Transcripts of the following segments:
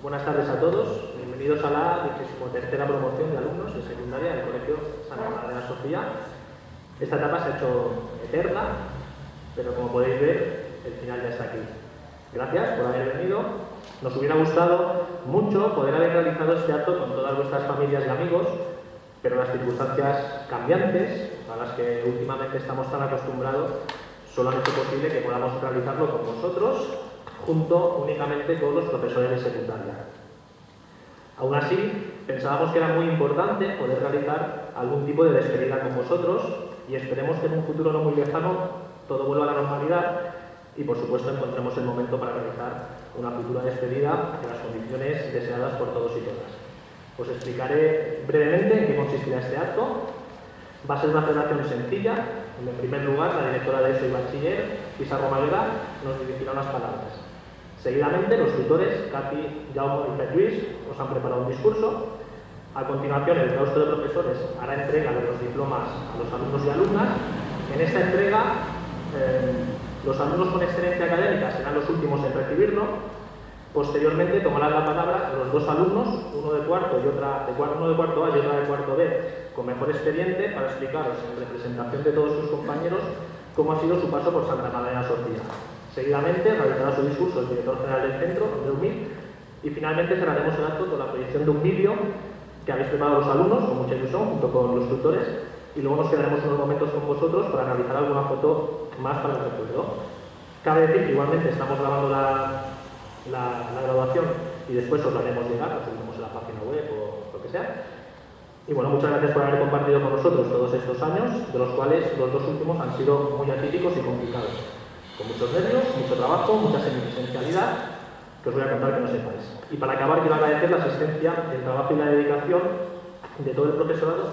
buenas tardes a todos. Bienvenidos a la 13ª promoción de alumnos de secundaria del Colegio Santa Magdalena Sofía. Esta etapa se ha hecho eterna, pero como podéis ver, el final ya está aquí. Gracias por haber venido. Nos hubiera gustado mucho poder haber realizado este acto con todas vuestras familias y amigos, pero las circunstancias cambiantes, a las que últimamente estamos tan acostumbrados, solo han hecho posible que podamos realizarlo con vosotros, junto únicamente con los profesores de secundaria. Aún así, pensábamos que era muy importante poder realizar algún tipo de despedida con vosotros y esperemos que en un futuro no muy lejano todo vuelva a la normalidad y, por supuesto, encontremos el momento para realizar una futura despedida en las condiciones deseadas por todos y todas. Os explicaré brevemente en qué consistirá este acto. Va a ser una celebración sencilla. En primer lugar, la directora de ESO y Bachiller, Isa Romaguera, nos dirigirá unas palabras. Seguidamente, los tutores, Katy, Jaume y Pep Lluís, os han preparado un discurso. A continuación, el claustro de profesores hará entrega de los diplomas a los alumnos y alumnas. En esta entrega, los alumnos con excelencia académica serán los últimos en recibirlo. Posteriormente, tomarán la palabra los dos alumnos, uno de cuarto A y otra de cuarto B, con mejor expediente, para explicaros en representación de todos sus compañeros cómo ha sido su paso por Santa Magdalena Sofía. Seguidamente, realizará su discurso el director general del centro, Andreu Mir, y finalmente cerraremos el acto con la proyección de un vídeo que habéis preparado los alumnos, con mucha ilusión, junto con los tutores, y luego nos quedaremos unos momentos con vosotros para realizar alguna foto más para el recuerdo. Cabe decir que igualmente estamos grabando la graduación y después os la haremos llegar, lo subiremos en la página web o lo que sea. Y bueno, muchas gracias por haber compartido con nosotros todos estos años, de los cuales los dos últimos han sido muy atípicos y complicados, con muchos nervios, mucho trabajo, mucha semipresencialidad, que os voy a contar que no sepáis. Y para acabar, quiero agradecer la asistencia, el trabajo y la dedicación de todo el profesorado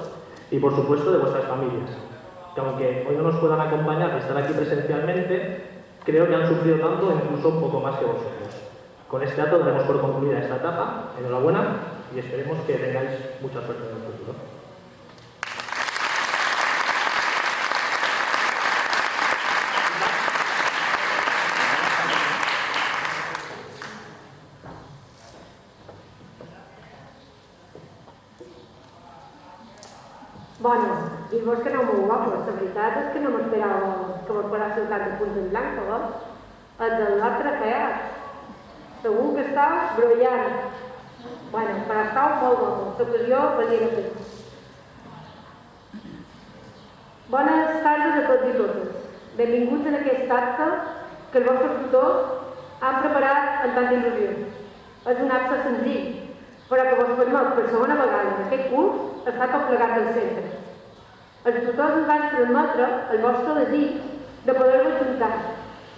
y, por supuesto, de vuestras familias, que aunque hoy no nos puedan acompañar y estar aquí presencialmente, creo que han sufrido tanto, incluso un poco más que vosotros. Con este acto daremos por concluida esta etapa. Enhorabuena y esperemos que tengáis mucha suerte en el futuro. Bueno, i vos que aneu molt guapos, la veritat és que no m'esperava que vos posàssiu tant de punts en blanc, el del nostre feat. Segur que estàu brollant. Bueno, però estàu molt guapos, l'ocasió valia la pena. Bones tardes a tots i totes. Benvinguts en aquest acte que els vostres tutors han preparat amb tanta il·lusió. És un acte senzill, però que vos permet per segona vegada en aquest curs estar tot plegat del centre. Els tutors ens van transmetre el vostre desig de poder-vos juntar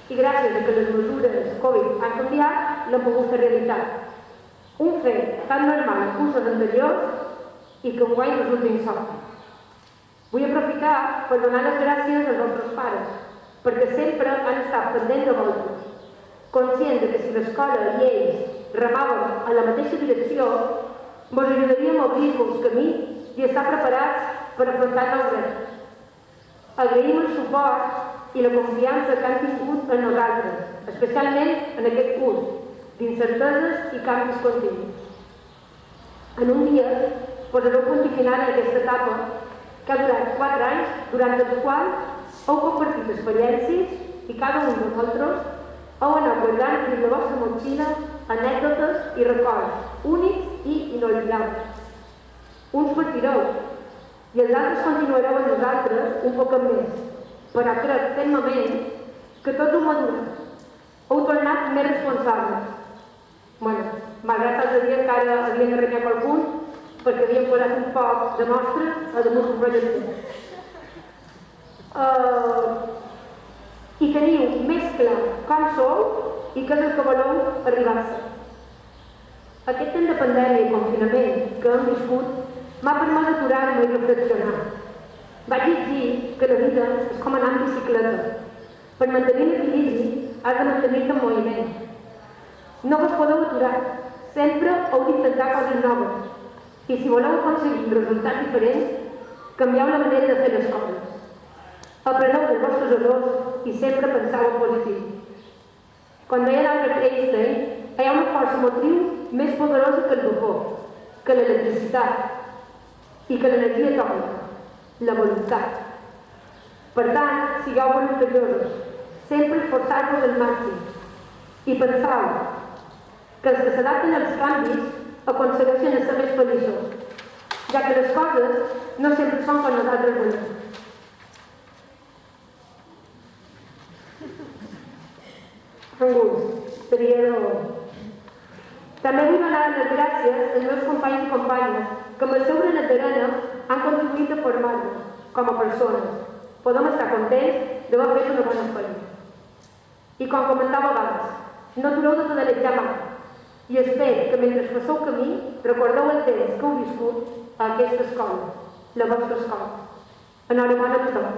i gràcies a que les mesures Covid han canviat, l'han pogut fer realitat. Un fet tan normal en cursos anteriors i que enguany resulta insòlit. Vull aprofitar per donar les gràcies als vostres pares, perquè sempre han estat pendents de vosaltres, conscients que si l'escola i ells remaven en la mateixa direcció, vos ajudaríem a obrir-vos camí i estar preparats per afrontar nous reptes. Agraïm el suport i la confiança que han tingut en nosaltres, especialment en aquest curs, d'incerteses i canvis continus. En un dia posareu punt i final en aquesta etapa que ha durat 4 anys, durant els quals heu compartit experiències i cada un de vosaltres heu anat guardant dins la vostra motxilla anècdotes i records únics i inolvidables. Uns partireu i els altres continuareu amb nosaltres un poc més, però crec fermament que tots heu madurat. Heu tornat més responsables. Bueno, malgrat els dies que ara havien de renyar qualcun perquè havien posat un poc de mostra a damunt un projecte. I teniu més clar com sou i què és el que voleu arribar a ser. Aquest temps de pandèmia i confinament que hem viscut m'ha permès aturar-me i reflexionar. Vaig dir que la vida és com anar en bicicleta. Per mantenir l'equilibri has de mantenir-te en moviment. No vos podeu aturar. Sempre heu d'intentar coses noves. I si voleu aconseguir un resultat diferent, canvieu la manera de fer les coses. Apreneu dels vostres errors i sempre penseu en positiu. Quan deia l'Albert Einstein hi ha una força motriu més poderosa que el vapor, que l'electricitat i que l'energia atòmica, la voluntat. Per tant, sigueu voluntariosos, sempre esforçar-vos al màxim i penseu que els que s'adapten als canvis aconsegueixen ser més feliços, ja que les coses no sempre són com nosaltres volem. Seria de... També vull donar les gràcies als meus companys i companyes que amb el seu granet d'arena han contribuït a formar-nos com a persones. Podem estar contents d'haver fet una bona feina. I com comentava abans, no atureu de pedalejar mai. I espero que mentre passeu camí recordeu el temps que heu viscut a aquesta escola, la vostra escola. Enhorabona a tothom.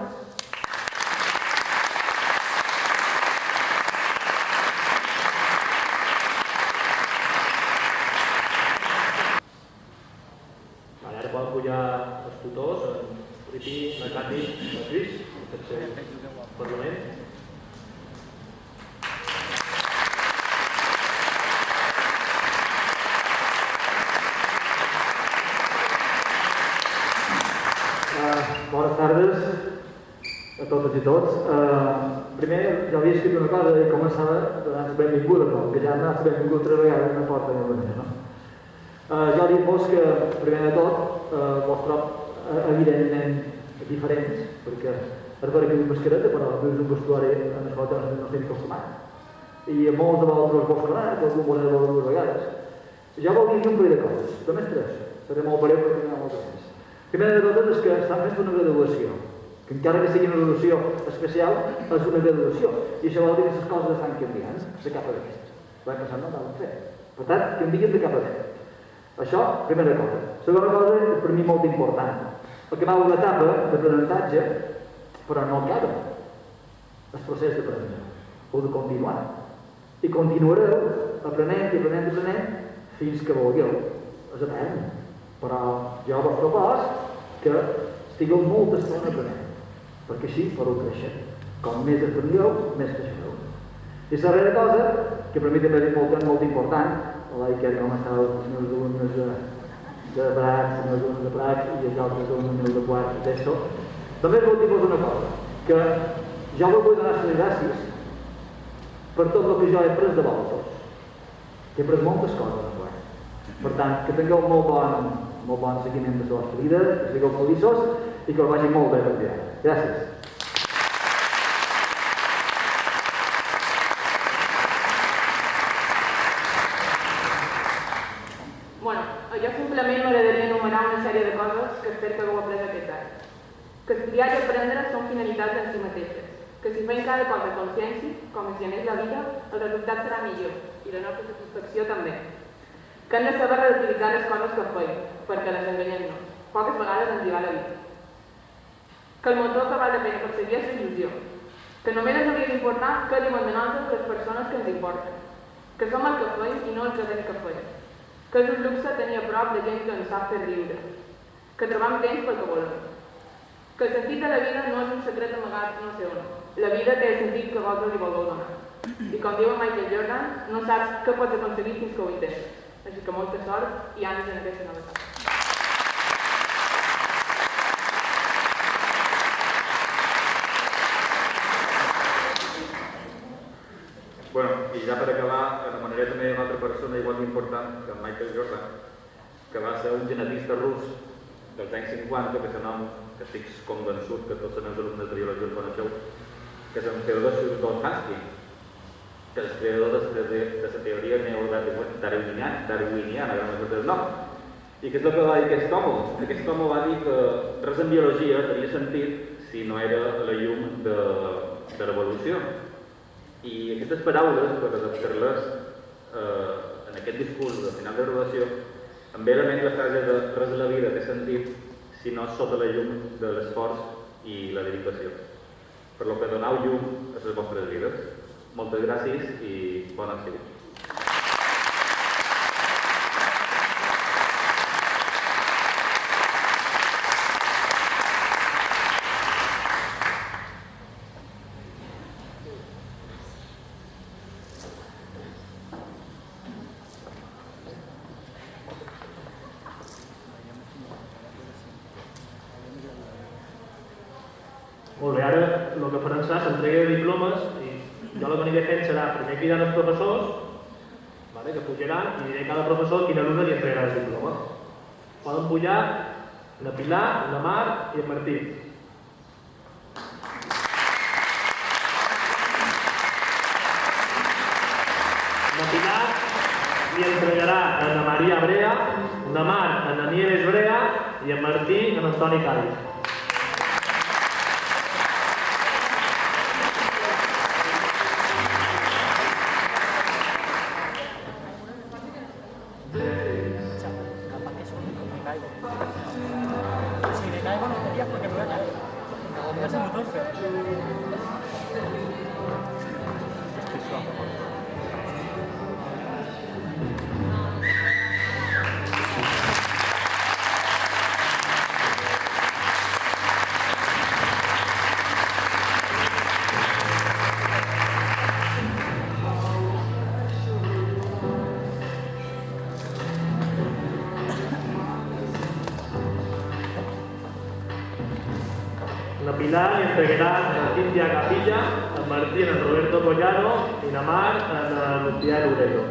Ara poden pujar els tutors, en Ripi, la Cati, el Lluís, el tercer Parlament. Bones tardes a totes i tots. Primer, jo havia escrit una cosa i començava donant-se benvinguda, però que ja anar-se benvingut 3 vegades no porta ni manera, no? Jo dic-vos que, primer de tot, vos trob evidentment diferents, perquè és vera que diu mascareta, però dius un vestuari en el qual no estem acostumats. I a molts de vosaltres vos conec, algun vos he de veure 2 vegades. Jo vol dir un parell de coses, només 3. Seré molt breu perquè n'hi ha moltes més. Primer de tot és que estan fent una graduació, que encara que sigui una graduació especial, és una graduació. I això vol dir que les coses estan canviant de cap a dalt. L'any passat no anaven fer. Per tant, canvien de cap a dalt. Això, primera cosa. Segona cosa, és per mi molt important. Acabar una etapa d'aprenentatge, però no acaba el procés d'aprenentatge. Heu de continuar. I continuareu aprenent i aprenent i aprenent fins que vulgueu. És aprenent. Però jo vos propos que estigueu molta estona aprenent, perquè així fareu créixer. Com més aprengueu, més creixereu. I la darrera cosa, que per mi també és molt important, que com estava els meus alumnes de Prat, els meus alumnes de Prat i els altres alumnes de quart d'ESO, també vos dir-vos una cosa, que jo vos vull donar les gràcies per tot el que jo he après de vosaltres. He après moltes coses de quart. Per tant, que tingueu molt bon seguiment de la vostra vida, que sigueu feliços i que us vagi molt bé per dia. Gràcies. Bueno, jo simplement m'agradaria enumerar una sèrie de coses que espero que hagueu après aquest any. Que estudiar i aprendre són finalitats en si mateixes. Que si fem cada cosa a consciència, com si anés la vida, el resultat serà millor i la nostra satisfacció també. Que hem de saber relativitzar les coses que feim, perquè les enganyem no. Poques vegades ens hi va la vida. Que el motor que val la pena perseguir és l'il·lusió. Que només ens hauria d'importar què diuen de nosaltres les persones que ens importen. Que som el que feim i no el que hem que feim. Que és un luxe tenir a prop de gent que ens sap fer riure. Que trobam temps pel que volem. Que el sentit de la vida no és un secret amagat no sé on. La vida té el sentit que vosaltres li voleu donar. I com diu Michael Jordan, no saps què pots aconseguir fins que ho intentes. Així que molta sort i ànims en aquesta nova etapa. Bueno, i ja per acabar, anomenaré també una altra persona igual d'important que Michael Jordan, que va ser un genetista rus dels anys 50, que és un nom que estic convençut que tots els meus alumnes de biologia el coneixeu, que és en Theodosius Dolhansky, que és el creador de la teoria neodarwiniana, que no sé el nom. I què és el que va dir aquest home? Aquest home va dir que res en biologia tenia sentit si no era la llum de l'evolució. I aquestes paraules, per adaptar-les en aquest discurs de final de graduació, em ve a la ment la frase de res de la vida té sentit si no és sota la llum de l'esforç i la dedicació. Per lo que donau llum a les vostres vides. Moltes gràcies i bon accident. començar l'entrega de diplomes i jo el que aniré fent serà primer cridant els professors, vale, que pujaran, i diré a cada professor quin alumne li entregarà el diploma. Poden pujar la Pilar, la Mar i el Martí. La Pilar li entregarà a la Maria Brea, la Mar a la Nieves Brea i el Martí a l'Antoni Cádiz. La Pilar li entregarà a la Cíntia Capilla, a Martí a Roberto Collado i la Mar a la Lucía Lurero.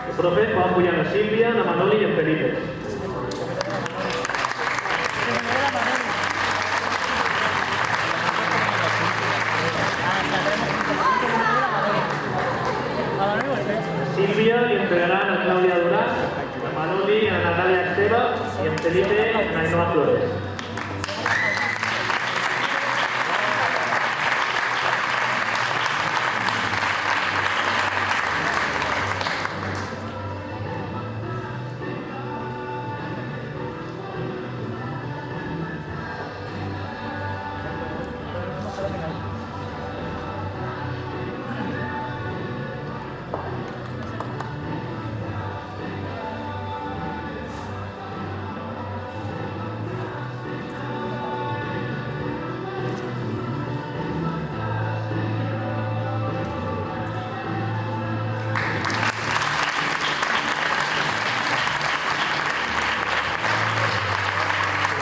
Els profes poden pujar a Sílvia, a Manoli i a Felipe. Sílvia li entregaran a Clàudia Durán, a Manoli a Natàlia Esteve i a Felipe a Ainhoa Flores.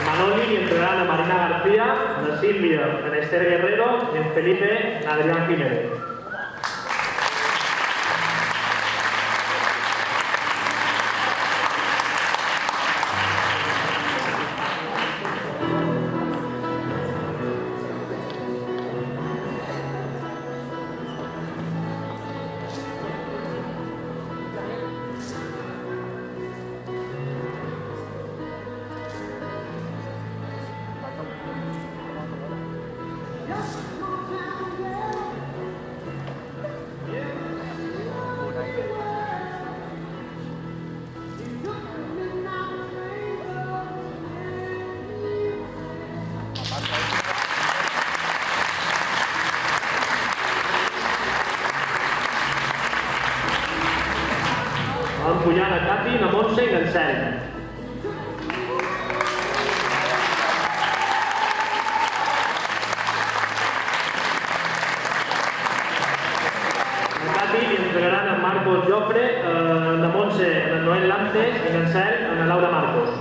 Manoli li entregaran a Marina García, a Sílvia, a Esther Guerrero i a Felipe a Adrián Jiménez. Van pujant a Cati, la Montse i l'Anselm. A Cati li entregaran a Marcos Jofre, la Montse a Noel Lantes i l'Anselm a Laura Marcos.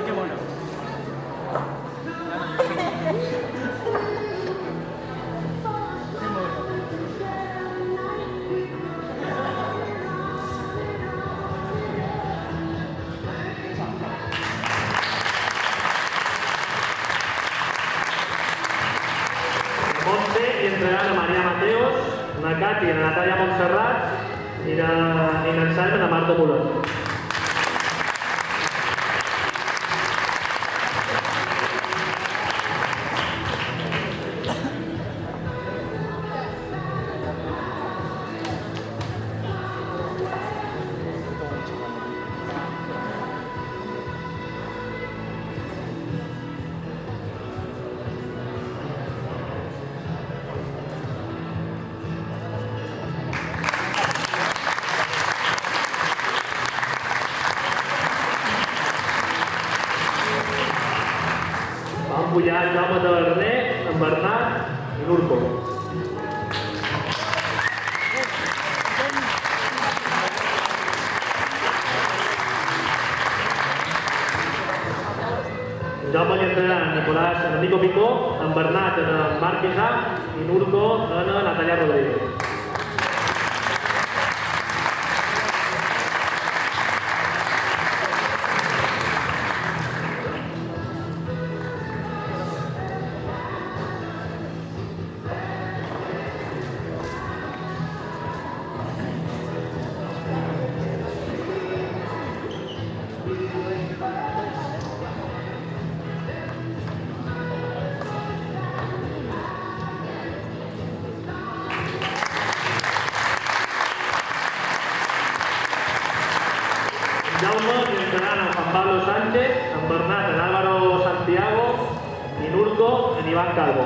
Qué bueno. Montse li entregaran a Maria Mateos, a Cati, a Natàlia Montserrat i l'Anselm a la Marta Mulat. pujar en Jaume Taverner, en Bernat i l'Urco. En Jaume li entraran en Nicolás, en Nico Picó, en Bernat, en Marc Isaac i l'Urco en Natalia Rodríguez. Jaume li entraran en Juan Pablo Sánchez, en Bernat, en Álvaro Santiago i l'Urco en Iván Calvo.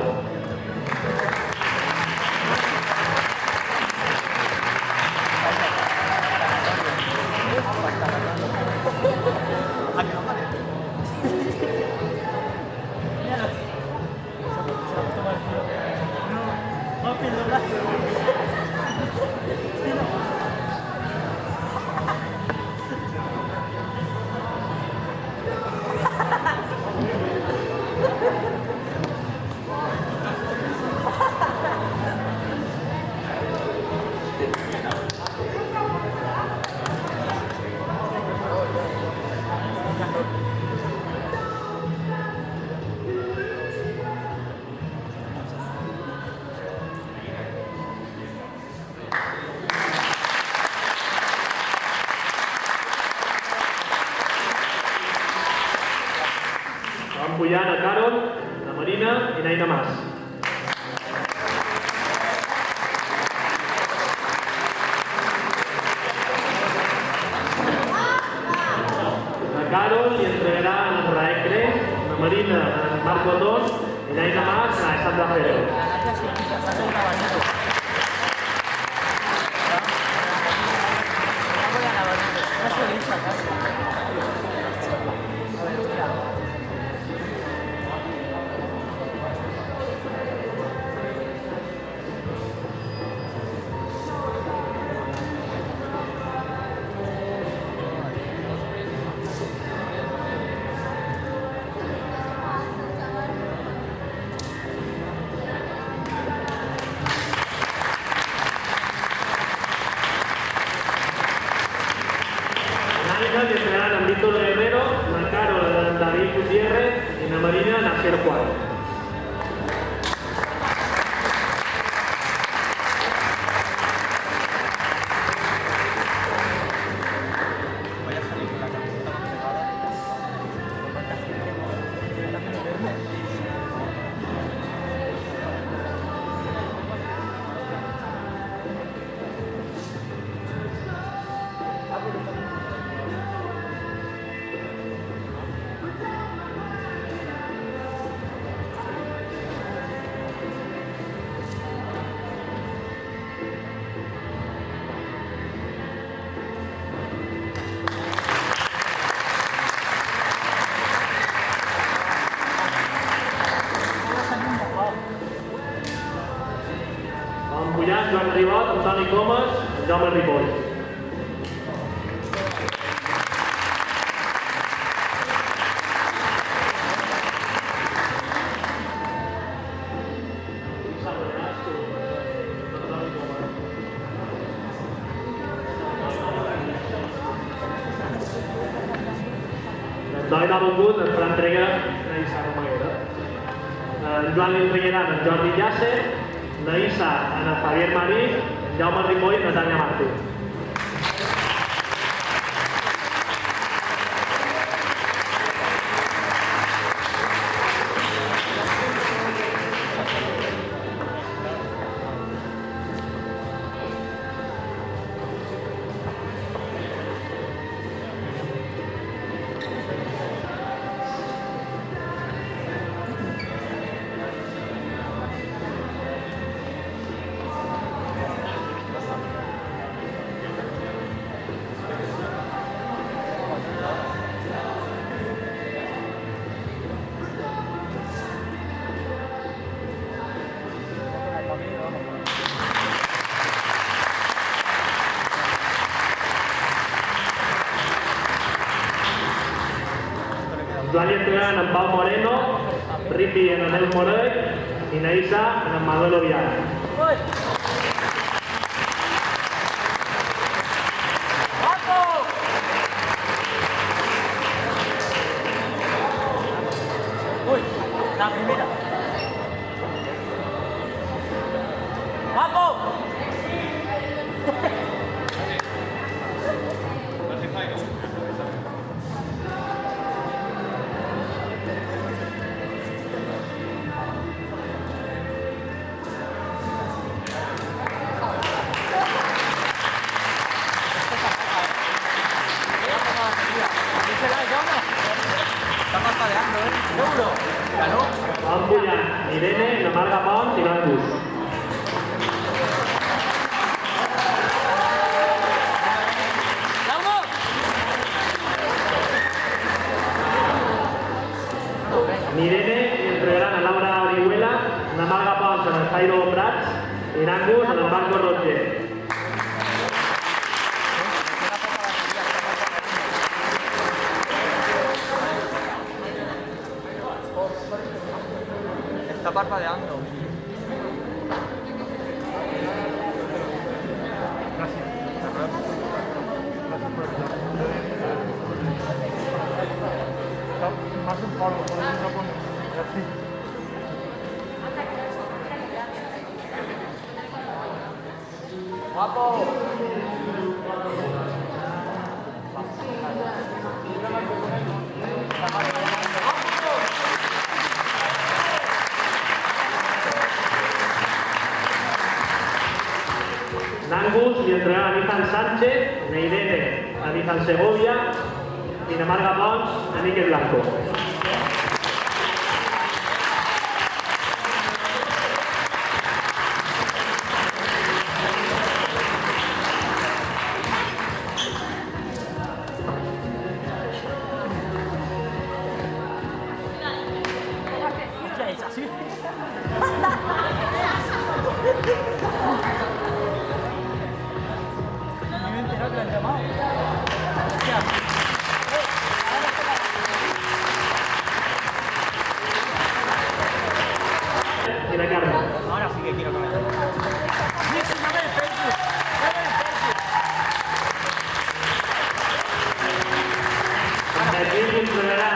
Van pujant a Carol, la Marina i Naina Mas. La Carol li entregarà en Raek Cres, la Marina en Marc Botón i Naina Mas en Alexandra Ferrer. Li entregaran en Víctor Guerrero, la Carol en David Gutiérrez i la Marina en Asier Juan. Pujant, Joan Ribot, Antoni Comas, Jaume Ripoll. L'Antoni n'ha volgut, ens farà entrega a Issa Romaguera. En Joan li entregaran en Jordi Llàcer, la Isa, en Javier Marí, Jaume Ripoll i Natàlia Martí. Joan li entregaran en Pau Moreno, Ripi en Anel Morell i Naïssa en Manuel Oviara. La primera. ¡Vamos! Van pujant Irene, la Marga Pons i l'Angus. Irene li entregaran a Laura Orihuela, la Marga Pons en el Jairo Prats i l'Angus en el Marco Roger. Está parpadeando. Más un polvo, por eso no pone así. ¡Guapo! L'Angus li entregarà a Nizan Sánchez, a Irene a Nizan Segovia i la Marga Pons a Miquel Blanco. ¿Qué es así? Ni me he enterado que lo han llamado. I la Carme. Ahora sí que quiero comentar. ¡Sí, sí, dame el Facebook! ¡Dame el Facebook! Aquí li entregarà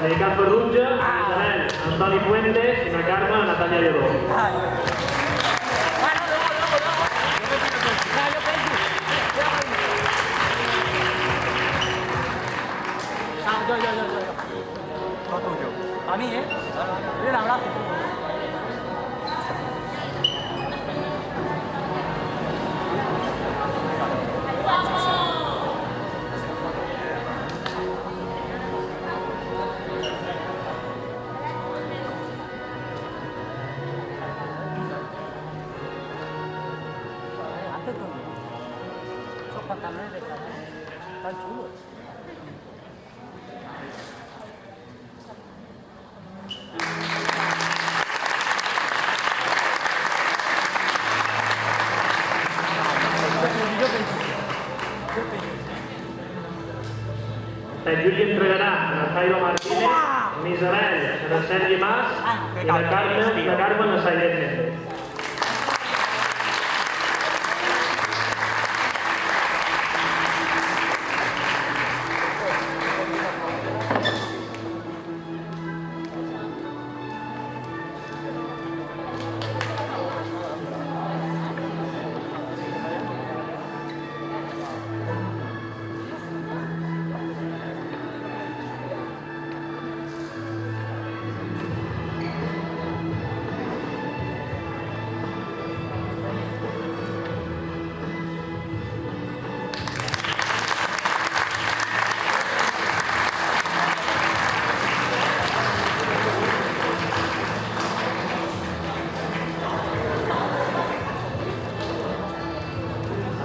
l'Ericat Ferrutge, Isabel Antoni Fuentes i la Carme Natàlia Lledó. Ah, no, luego. Yo me pido Facebook. Ah, yo Facebook. Ah, yo. No tuyo. A mí, ¿eh? Un abrazo. Esos pantalones de cara están chulos. Sant Lluís li entregarà a Jairo Martínez, a Isabel, a Sergi Mas i a la Carme a Sailet Méndez.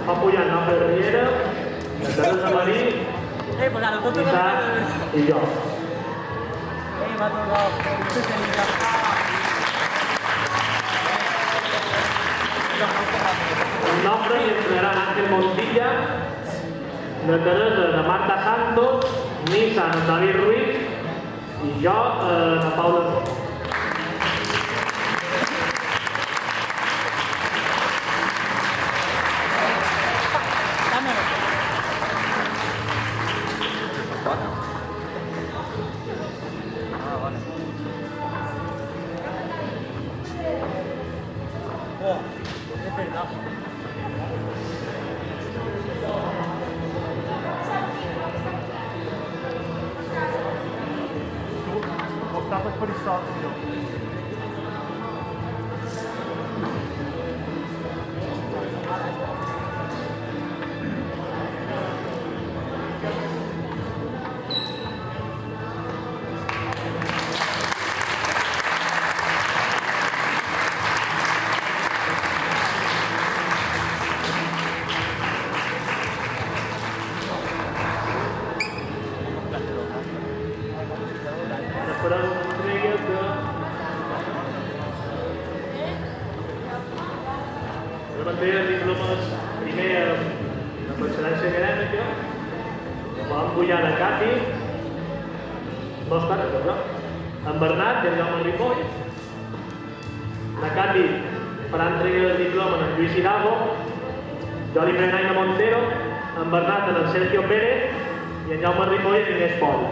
Va pujant Nòfel Riera, la Teresa Marí, Pues a los dos Isaac i jo. me ha tocado. El nombre li entregarà Ángel Montilla, la Teresa de Marta Santos, Nissan David Ruiz I jo, la Paula Romo. En Bernat i en Jaume Ripoll. La Cati farà entrega del diploma en Lluís Hidalgo. Jo li prenc Aina Montero, en Bernat en Sergio Pérez i en Jaume Ripoll en Inés Pol.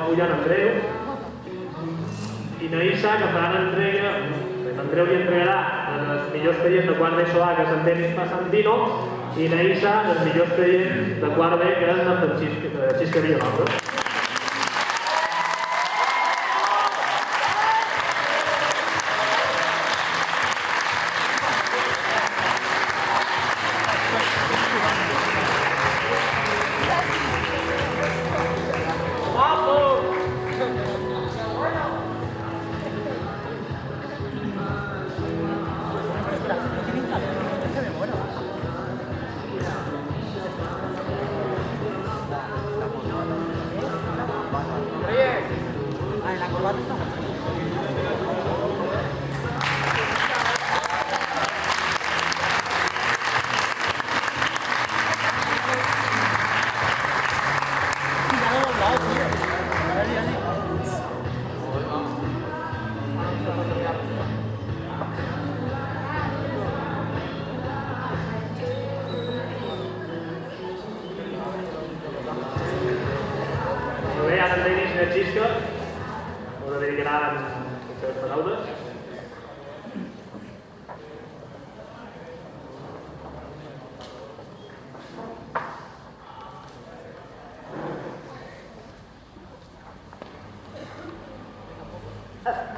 Pujant Andreu i Naïssa, que faran entrega, Andreu li entregarà els millors expedients de quart d'ESO A, que és en Denis Passantino, i Naïssa els millors expedients de quart B, que és en Francisca Villalobos.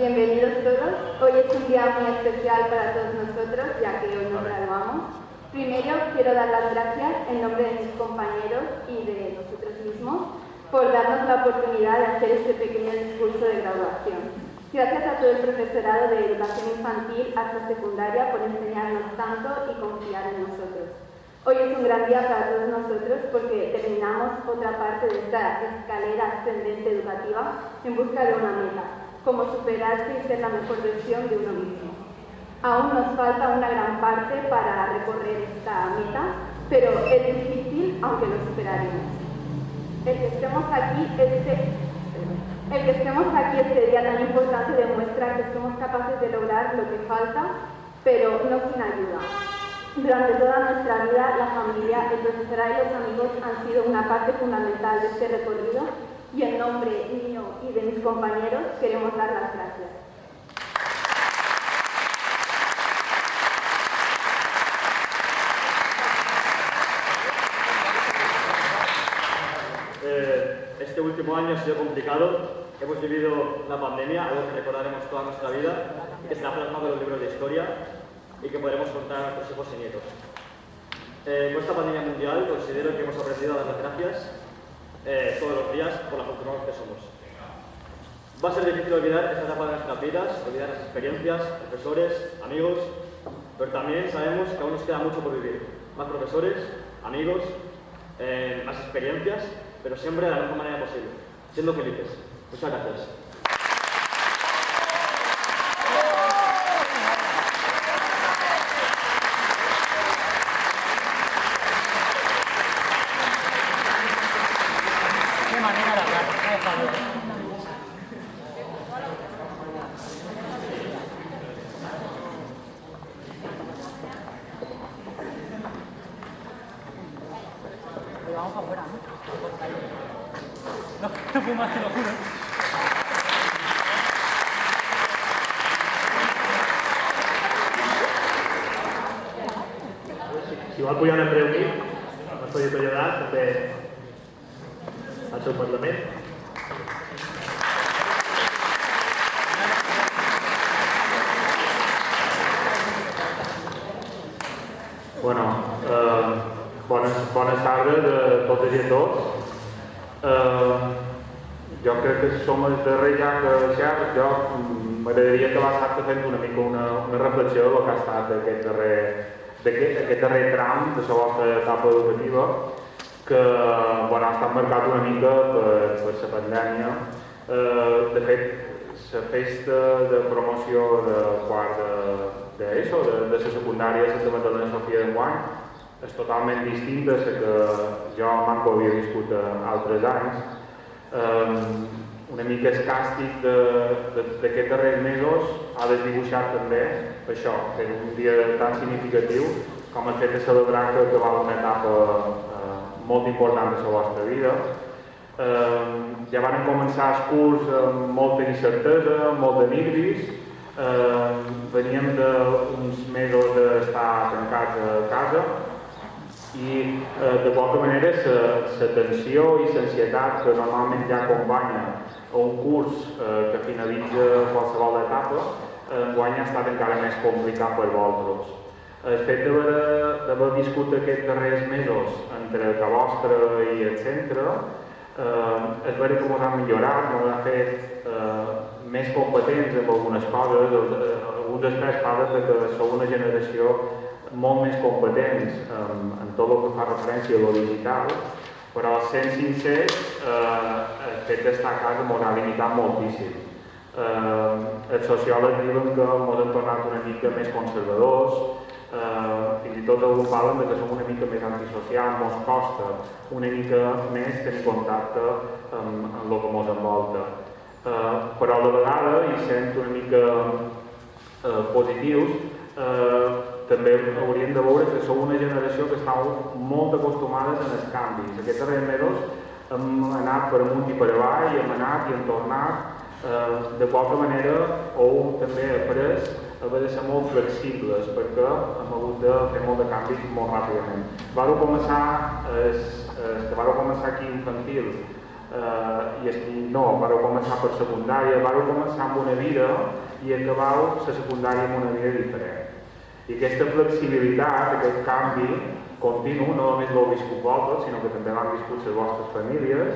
Bienvenidos todos. Hoy es un día muy especial para todos nosotros, ya que hoy nos graduamos. Primero, quiero dar las gracias en nombre de mis compañeros y de nosotros mismos por darnos la oportunidad de hacer este pequeño discurso de graduación. Gracias a todo el profesorado de educación infantil hasta secundaria por enseñarnos tanto y confiar en nosotros. Hoy es un gran día para todos nosotros porque terminamos otra parte de esta escalera ascendente educativa en busca de una meta, como superarse y ser la mejor versión de uno mismo. Aún nos falta una gran parte para recorrer esta meta, pero es difícil, aunque lo superaremos. El que que estemos aquí este día tan importante demuestra que somos capaces de lograr lo que falta, pero no sin ayuda. Durante toda nuestra vida, la familia, el profesorado y los amigos han sido una parte fundamental de este recorrido y en nombre mío y de mis compañeros queremos dar las gracias. Este último año ha sido complicado. Hemos vivido la pandemia, algo que recordaremos toda nuestra vida, que será plasmado en los libros de historia y que podremos contar a nuestros hijos y nietos. Con esta pandemia mundial considero que hemos aprendido a dar las gracias todos los días por lo afortunados que somos. Va a ser difícil olvidar esta etapa de nuestras vidas, olvidar las experiencias, profesores, amigos, pero también sabemos que aún nos queda mucho por vivir. Más profesores, amigos, más experiencias, pero siempre de la mejor manera posible, siendo felices. Muchas gracias. Qué manera de hablar, por favor. Vamos para afuera, ¿no? No fumas, te lo juro. Si vol pujar en breu nit, no es pot ajudar també al seu Parlament. Bueno, bones tardes a totes i a tots. Jo crec que som els darrers ja que xerres. Jo m'agradaria acabar l'acte fent una mica una reflexió del que ha estat aquest darrer tram de la vostra etapa educativa, que ha estat marcat una mica per la pandèmia. De fet, la festa de promoció de quart d'ESO, de la secundària de Santa Magdalena Sofia d'enguany, és totalment distinta a la que jo manco havia viscut altres anys. Una mica el càstig d'aquests darrers mesos ha desdibuixat també això, que és un dia tan significatiu com el fet de celebrar que acabava una etapa molt important de la vostra vida. Ja van començar els curs amb molta incertesa, molt de nervis. Veníem d'uns mesos d'estar tancats a casa i de qualque manera la tensió i l'ansietat que normalment ja acompanya a un curs que finalitza qualsevol etapa enguany ha estat encara més complicat per vosaltres. El fet d'haver viscut aquests darrers mesos entre casa vostra i el centre és vera que ens ha millorat, ens ha fet més competents en algunes coses. Alguns experts parlen que sou una generació molt més competents en tot el que fa referència a lo digital, però sent sincers, el fet d'estar a casa ens ha limitat moltíssim. Els sociòlegs diuen que ens hem tornat una mica més conservadors, fins i tot alguns parlen que som una mica més antisocials, ens costa una mica més tenir contacte amb el que ens envolta. Però a la vegada, i sent una mica positius, també hauríem de veure que sou una generació que estàu molt acostumades en els canvis. Aquests darrers mesos hem anat per amunt i per avall, hem anat i hem tornat. De qualque manera heu també après haver de ser molt flexibles perquè hem hagut de fer molt de canvis molt ràpidament. Vareu començar aquí infantil i no, vareu començar per secundària, vareu començar amb una vida i acabau la secundària amb una vida diferent. I aquesta flexibilitat, aquest canvi continu, no només l'heu viscut vosaltres, sinó que també l'han viscut les vostres famílies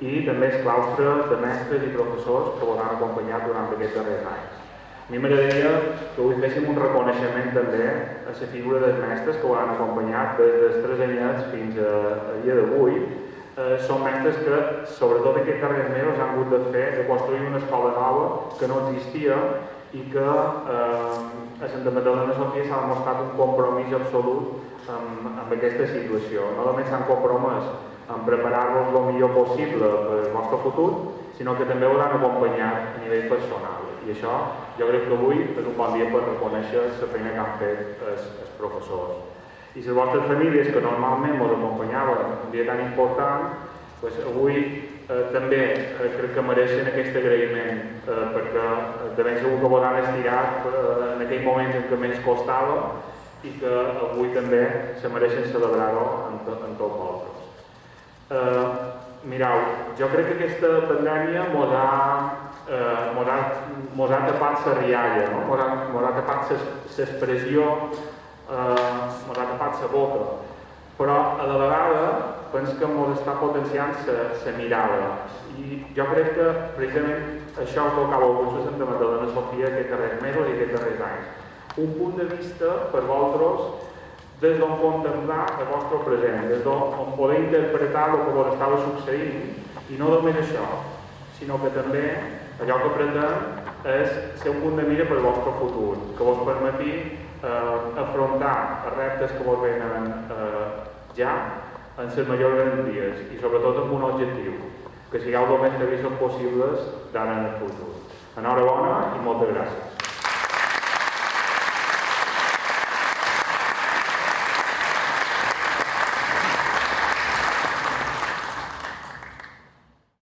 i també els claustres de mestres i professors que us han acompanyat durant aquests darrers anys. A mi m'agradaria que avui féssim un reconeixement també a la figura dels mestres que us han acompanyat des dels 3 anyets fins al dia d'avui. Són mestres que, sobretot aquests darrers mesos, han hagut de construir una escola nova que no existia i que a Santa Magdalena Sofia s'ha demostrat un compromís absolut amb aquesta situació. No només s'han compromès en preparar-vos el millor possible per al vostre futur, sinó que també ho han acompanyat a nivell personal. I això jo crec que avui és un bon dia per reconèixer la feina que han fet els professors. I les vostres famílies, que normalment ens acompanyaven un dia tan important, doncs avui també crec que mereixen aquest agraïment, perquè de ben segur que vos han estirat en aquell moment en què més costava i que avui també se mereixen celebrar-ho amb tots vosaltres. Mireu, jo crec que aquesta pandèmia mos ha tapat la rialla, no? Mos ha tapat l'expressió, mos ha tapat la boca, però a la vegada penso que mos està potenciant la mirada. I jo crec que precisament això és el que ha volgut la Santa Magdalena Sofia aquests darrers mesos i aquests darrers anys. Un punt de vista per vosaltres des d'on contemplar el vostre present, des d'on poder interpretar el que vos estava succeint, i no només això, sinó que també allò que pretenem és ser un punt de mira per al vostre futur, que vos permeti afrontar els reptes que vos venen ja en les majors garanties i sobretot amb un objectiu, que sigueu el més feliços possibles d'ara en el futur. Enhorabona i moltes gràcies.